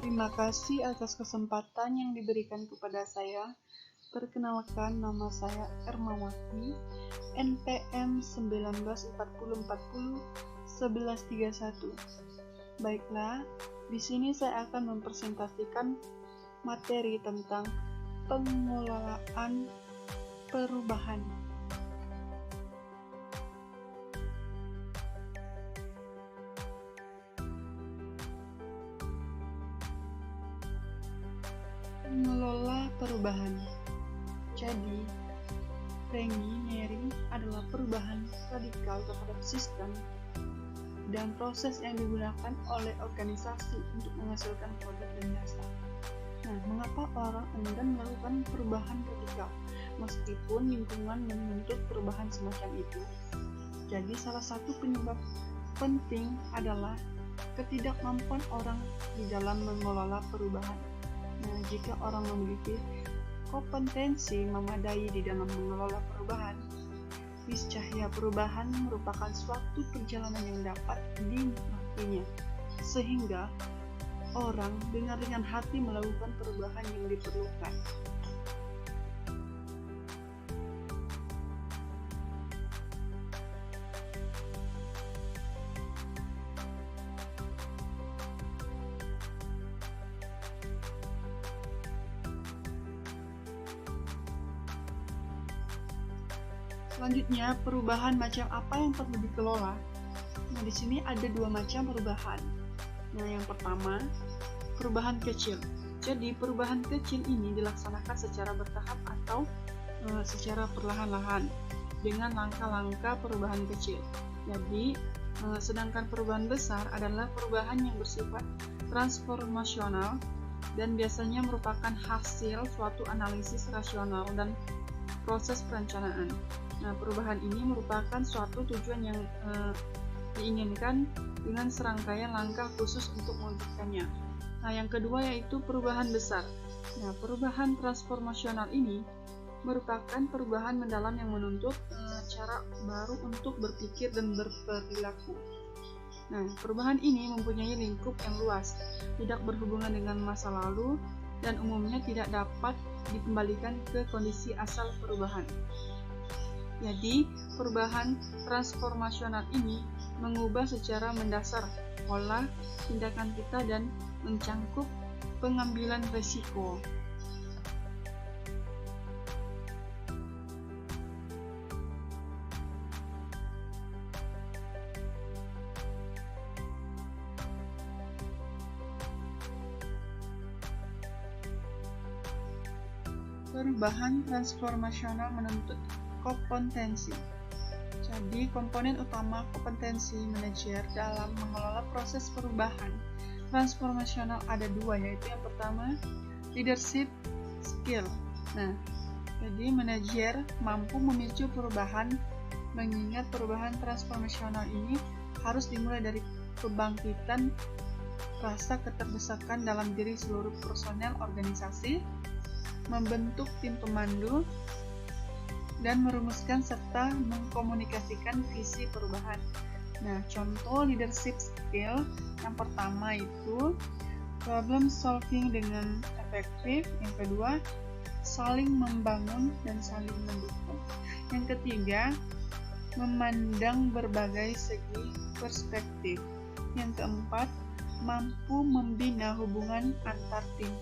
Terima kasih atas kesempatan yang diberikan kepada saya. Perkenalkan, nama saya Ermawati, NPM 1940401131. Baiklah, di sini saya akan mempresentasikan materi tentang pengelolaan perubahan. Mengelola perubahan. Jadi, reengineering adalah perubahan radikal terhadap sistem dan proses yang digunakan oleh organisasi untuk menghasilkan produk dan jasa. Nah, mengapa orang enggan melakukan perubahan radikal meskipun lingkungan menuntut perubahan semacam itu? Jadi, salah satu penyebab penting adalah ketidakmampuan orang di dalam mengelola perubahan. Nah, jika orang memiliki kompetensi memadai di dalam mengelola perubahan, niscaya perubahan merupakan suatu perjalanan yang dapat dinikmatinya, sehingga orang dengan hati melakukan perubahan yang diperlukan. Selanjutnya, perubahan macam apa yang perlu dikelola? Nah, di sini ada dua macam perubahan. Nah, yang pertama, perubahan kecil. Jadi, perubahan kecil ini dilaksanakan secara bertahap atau secara perlahan-lahan dengan langkah-langkah perubahan kecil. Jadi, sedangkan perubahan besar adalah perubahan yang bersifat transformasional dan biasanya merupakan hasil suatu analisis rasional dan proses perencanaan. Nah, perubahan ini merupakan suatu tujuan yang diinginkan dengan serangkaian langkah khusus untuk mewujudkannya. Nah, yang kedua yaitu perubahan besar. Nah, perubahan transformasional ini merupakan perubahan mendalam yang menuntut cara baru untuk berpikir dan berperilaku. Nah, perubahan ini mempunyai lingkup yang luas, tidak berhubungan dengan masa lalu, dan umumnya tidak dapat dikembalikan ke kondisi asal perubahan. Jadi, perubahan transformasional ini mengubah secara mendasar pola tindakan kita dan mencangkup pengambilan risiko. Perubahan transformasional menuntut kompetensi. Jadi, komponen utama kompetensi manajer dalam mengelola proses perubahan transformasional ada dua, yaitu yang pertama, leadership skill. Nah, jadi manajer mampu memicu perubahan, mengingat perubahan transformasional ini harus dimulai dari kebangkitan rasa keterdesakan dalam diri seluruh personel organisasi, membentuk tim pemandu, dan merumuskan serta mengkomunikasikan visi perubahan. Nah, contoh leadership skill yang pertama itu problem solving dengan efektif, yang kedua saling membangun dan saling mendukung, yang ketiga memandang berbagai segi perspektif, yang keempat mampu membina hubungan antar tim,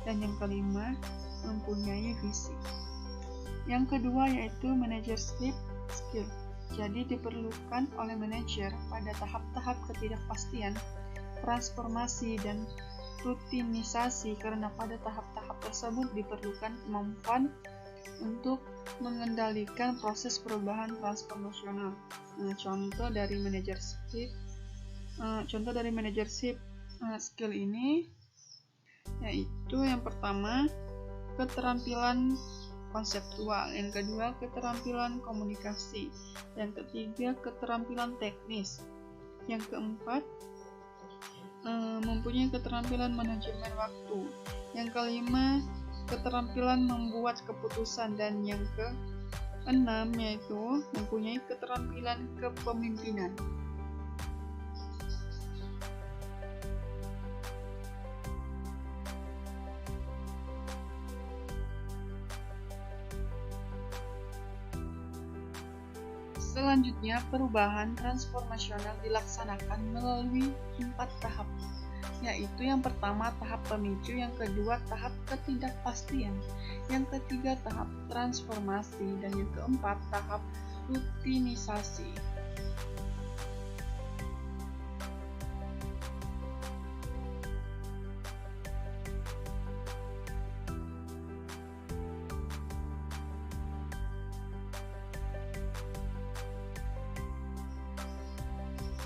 dan yang kelima mempunyai visi. Yang kedua yaitu managership skill. Jadi diperlukan oleh manajer pada tahap-tahap ketidakpastian, transformasi, dan rutinisasi karena pada tahap-tahap tersebut diperlukan kemampuan untuk mengendalikan proses perubahan transformasional. Nah, contoh dari managership skill ini yaitu yang pertama keterampilan konseptual, yang kedua keterampilan komunikasi, yang ketiga keterampilan teknis, yang keempat mempunyai keterampilan manajemen waktu, yang kelima keterampilan membuat keputusan, dan yang keenam yaitu mempunyai keterampilan kepemimpinan. Selanjutnya, perubahan transformasional dilaksanakan melalui 4 tahap, yaitu yang pertama tahap pemicu, yang kedua tahap ketidakpastian, yang ketiga tahap transformasi, dan yang keempat tahap rutinisasi.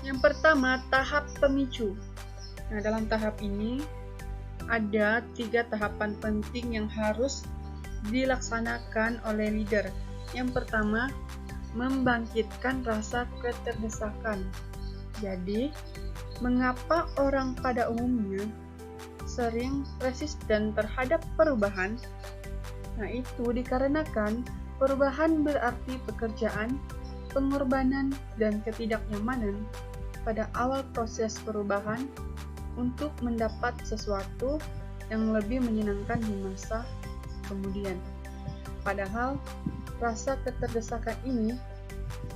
Yang pertama, tahap pemicu. Nah, dalam tahap ini ada 3 tahapan penting yang harus dilaksanakan oleh leader. Yang pertama, membangkitkan rasa keterdesakan. Jadi, mengapa orang pada umumnya sering resisten terhadap perubahan? Nah, itu dikarenakan perubahan berarti pekerjaan, pengorbanan, dan ketidaknyamanan pada awal proses perubahan untuk mendapat sesuatu yang lebih menyenangkan di masa kemudian. Padahal, rasa keterdesakan ini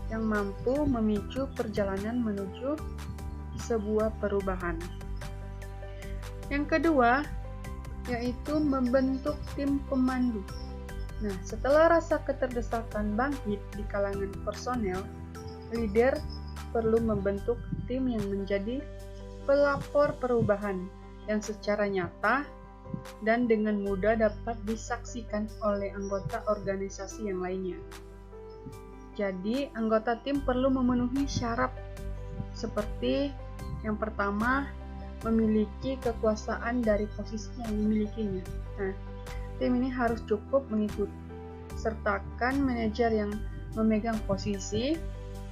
yang mampu memicu perjalanan menuju sebuah perubahan. Yang kedua, yaitu membentuk tim pemandu. Nah, setelah rasa keterdesakan bangkit di kalangan personel, leader perlu membentuk tim yang menjadi pelapor perubahan yang secara nyata dan dengan mudah dapat disaksikan oleh anggota organisasi yang lainnya. Jadi, anggota tim perlu memenuhi syarat seperti yang pertama, memiliki kekuasaan dari posisi yang dimilikinya. Nah, tim ini harus cukup mengikuti sertakan manajer yang memegang posisi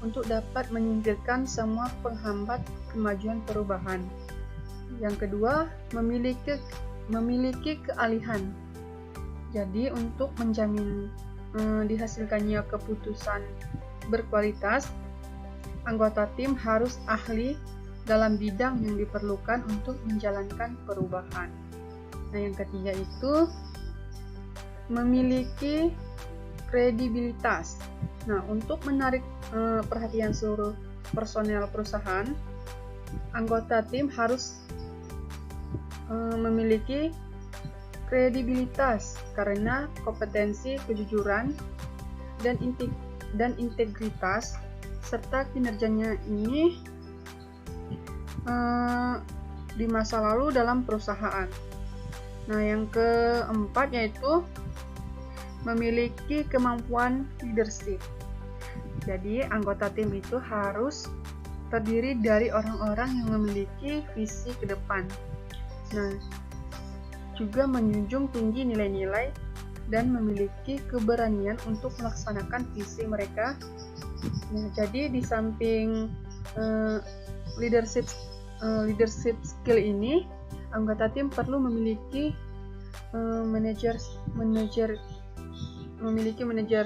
untuk dapat menyingkirkan semua penghambat kemajuan perubahan. Yang kedua, memiliki keahlian. Jadi, untuk menjamin dihasilkannya keputusan berkualitas, anggota tim harus ahli dalam bidang yang diperlukan untuk menjalankan perubahan. Nah, yang ketiga itu memiliki kredibilitas. Nah, untuk menarik perhatian seluruh personel perusahaan, anggota tim harus memiliki kredibilitas karena kompetensi, kejujuran, dan integritas serta kinerjanya ini di masa lalu dalam perusahaan. Nah, yang keempat yaitu memiliki kemampuan leadership. Jadi, anggota tim itu harus terdiri dari orang-orang yang memiliki visi ke depan. Nah, juga menjunjung tinggi nilai-nilai dan memiliki keberanian untuk melaksanakan visi mereka. Nah, jadi di samping leadership skill ini, anggota tim perlu memiliki manager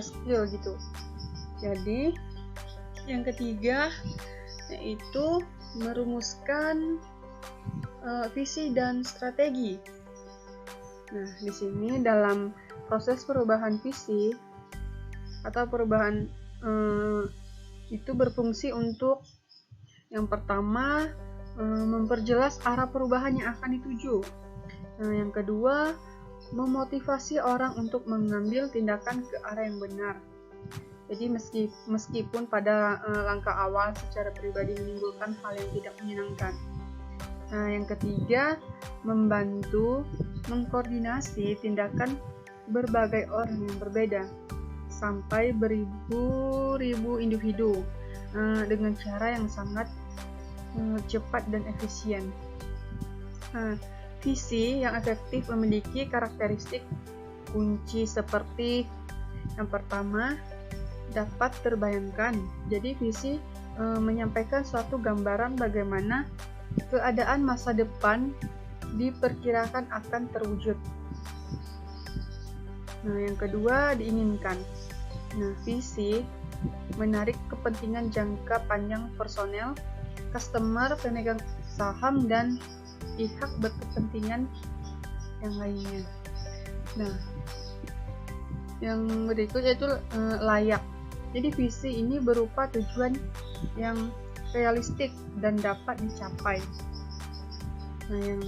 skill gitu. Jadi yang ketiga yaitu merumuskan visi dan strategi. Nah, di sini dalam proses perubahan visi atau perubahan itu berfungsi untuk yang pertama memperjelas arah perubahan yang akan dituju. Nah, yang kedua memotivasi orang untuk mengambil tindakan ke arah yang benar. Jadi meskipun pada langkah awal secara pribadi menimbulkan hal yang tidak menyenangkan. Nah, yang ketiga membantu mengkoordinasi tindakan berbagai orang yang berbeda sampai beribu-ribu individu dengan cara yang sangat cepat dan efisien. Visi yang efektif memiliki karakteristik kunci seperti yang pertama dapat terbayangkan. Jadi visi menyampaikan suatu gambaran bagaimana keadaan masa depan diperkirakan akan terwujud. Nah, yang kedua diinginkan. Nah, visi menarik kepentingan jangka panjang personel, customer, pemegang saham, dan pihak berkepentingan yang lainnya. Nah, yang berikut yaitu layak. Jadi visi ini berupa tujuan yang realistik dan dapat dicapai. Nah, yang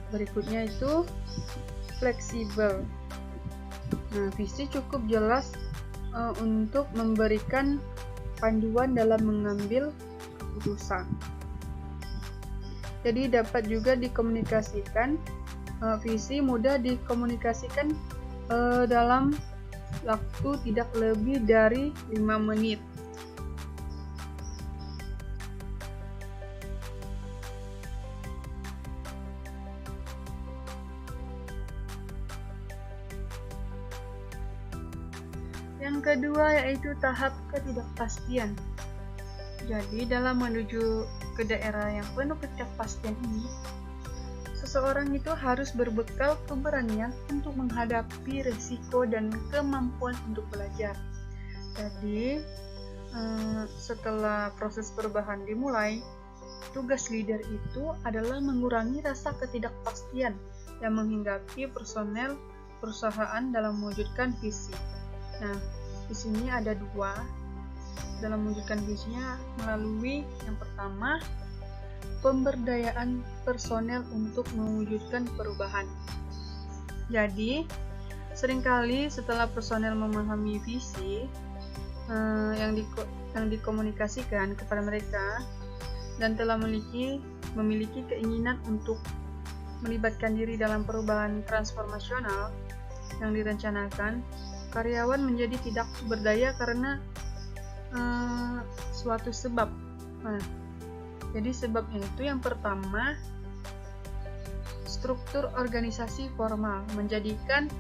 berikutnya itu fleksibel. Nah, visi cukup jelas untuk memberikan panduan dalam mengambil keputusan. Jadi dapat juga dikomunikasikan, visi mudah dikomunikasikan dalam waktu tidak lebih dari 5 menit. Yang kedua yaitu tahap ketidakpastian. Jadi dalam menuju ke daerah yang penuh ketidakpastian ini, seseorang itu harus berbekal keberanian untuk menghadapi risiko dan kemampuan untuk belajar. Jadi setelah proses perubahan dimulai, tugas leader itu adalah mengurangi rasa ketidakpastian yang menghinggapi personel perusahaan dalam mewujudkan visi. Nah, di sini ada dua dalam mewujudkan visinya melalui yang pertama, pemberdayaan personel untuk mewujudkan perubahan. Jadi, seringkali setelah personel memahami visi yang dikomunikasikan kepada mereka dan telah memiliki keinginan untuk melibatkan diri dalam perubahan transformasional yang direncanakan, karyawan menjadi tidak berdaya karena suatu sebab. Nah, jadi sebabnya itu yang pertama, struktur organisasi formal menjadikan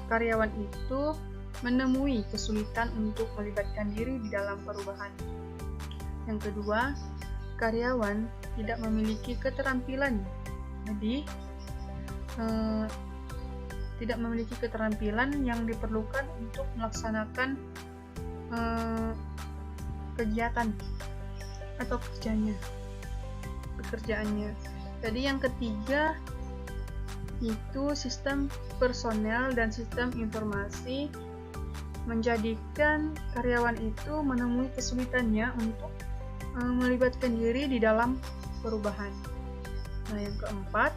karyawan itu menemui kesulitan untuk melibatkan diri di dalam perubahan. Yang kedua, karyawan tidak memiliki keterampilan. Jadi tidak memiliki keterampilan yang diperlukan untuk melaksanakan kegiatan atau pekerjaannya. Jadi yang ketiga itu sistem personel dan sistem informasi menjadikan karyawan itu menemui kesulitannya untuk melibatkan diri di dalam perubahan. Nah, yang keempat,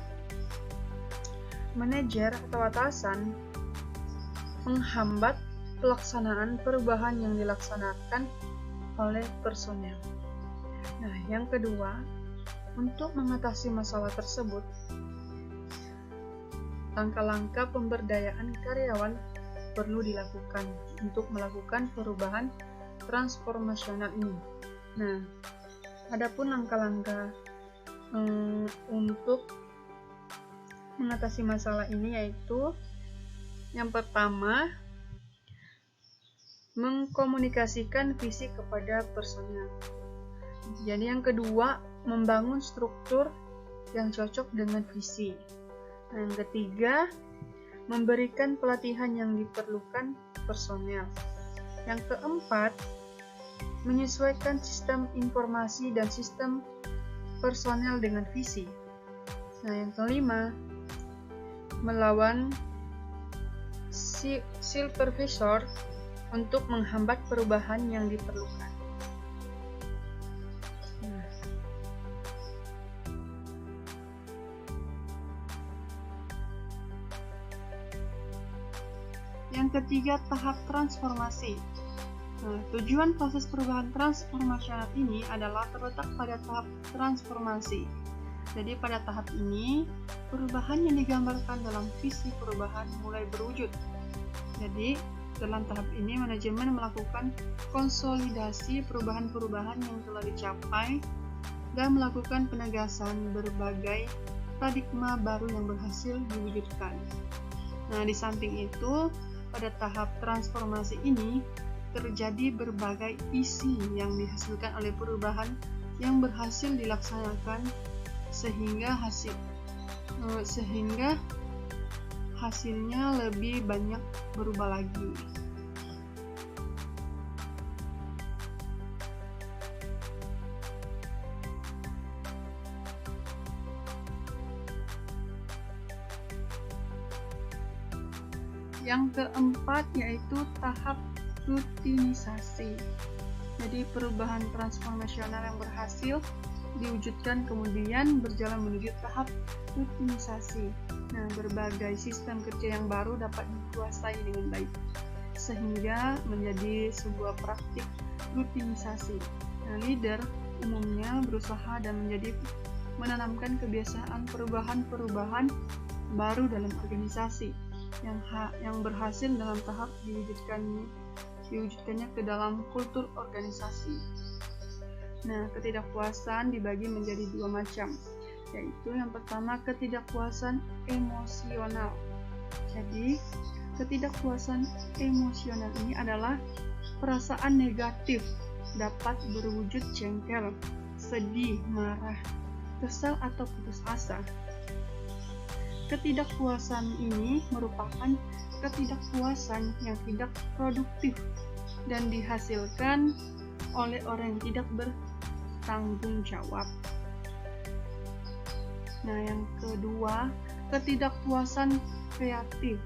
manajer atau atasan menghambat pelaksanaan perubahan yang dilaksanakan oleh personel. Nah, yang kedua, untuk mengatasi masalah tersebut, langkah-langkah pemberdayaan karyawan perlu dilakukan untuk melakukan perubahan transformasional ini. Nah, adapun langkah-langkah untuk mengatasi masalah ini yaitu yang pertama, mengkomunikasikan visi kepada personel. Jadi yang kedua, membangun struktur yang cocok dengan visi. Yang ketiga, memberikan pelatihan yang diperlukan personel. Yang keempat, menyesuaikan sistem informasi dan sistem personel dengan visi. Nah, yang kelima, melawan supervisor untuk menghambat perubahan yang diperlukan. Yang ketiga, tahap transformasi. Tujuan proses perubahan transformasional ini adalah terletak pada tahap transformasi. Jadi pada tahap ini, perubahan yang digambarkan dalam visi perubahan mulai berwujud. Jadi, dalam tahap ini manajemen melakukan konsolidasi perubahan-perubahan yang telah dicapai dan melakukan penegasan berbagai paradigma baru yang berhasil diwujudkan. Nah, di samping itu, pada tahap transformasi ini terjadi berbagai isi yang dihasilkan oleh perubahan yang berhasil dilaksanakan sehingga hasilnya lebih banyak berubah lagi. Yang keempat yaitu tahap rutinisasi. Jadi perubahan transformasional yang berhasil diwujudkan kemudian berjalan menuju tahap rutinisasi. Nah, berbagai sistem kerja yang baru dapat dikuasai dengan baik, sehingga menjadi sebuah praktik rutinisasi. Nah, leader umumnya berusaha dan menanamkan kebiasaan perubahan-perubahan baru dalam organisasi yang berhasil dalam tahap diwujudkannya ke dalam kultur organisasi. Nah, ketidakpuasan dibagi menjadi dua macam, yaitu yang pertama ketidakpuasan emosional. Jadi, ketidakpuasan emosional ini adalah perasaan negatif, dapat berwujud jengkel, sedih, marah, kesal atau putus asa. Ketidakpuasan ini merupakan ketidakpuasan yang tidak produktif dan dihasilkan oleh orang yang tidak bertanggung jawab. Nah, yang kedua, ketidakpuasan kreatif.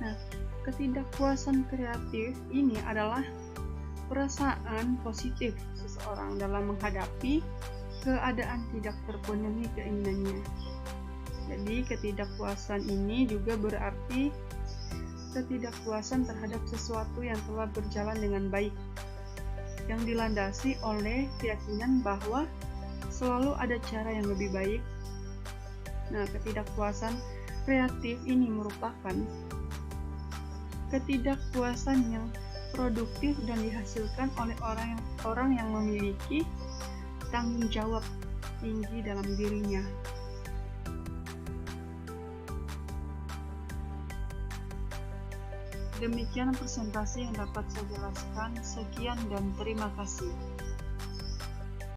Nah, ketidakpuasan kreatif ini adalah perasaan positif seseorang dalam menghadapi keadaan tidak terpenuhi keinginannya. Jadi, ketidakpuasan ini juga berarti ketidakpuasan terhadap sesuatu yang telah berjalan dengan baik, yang dilandasi oleh keyakinan bahwa selalu ada cara yang lebih baik. Nah, ketidakpuasan kreatif ini merupakan ketidakpuasan yang produktif dan dihasilkan oleh orang yang memiliki tanggung jawab tinggi dalam dirinya. Demikian presentasi yang dapat saya jelaskan. Sekian dan terima kasih.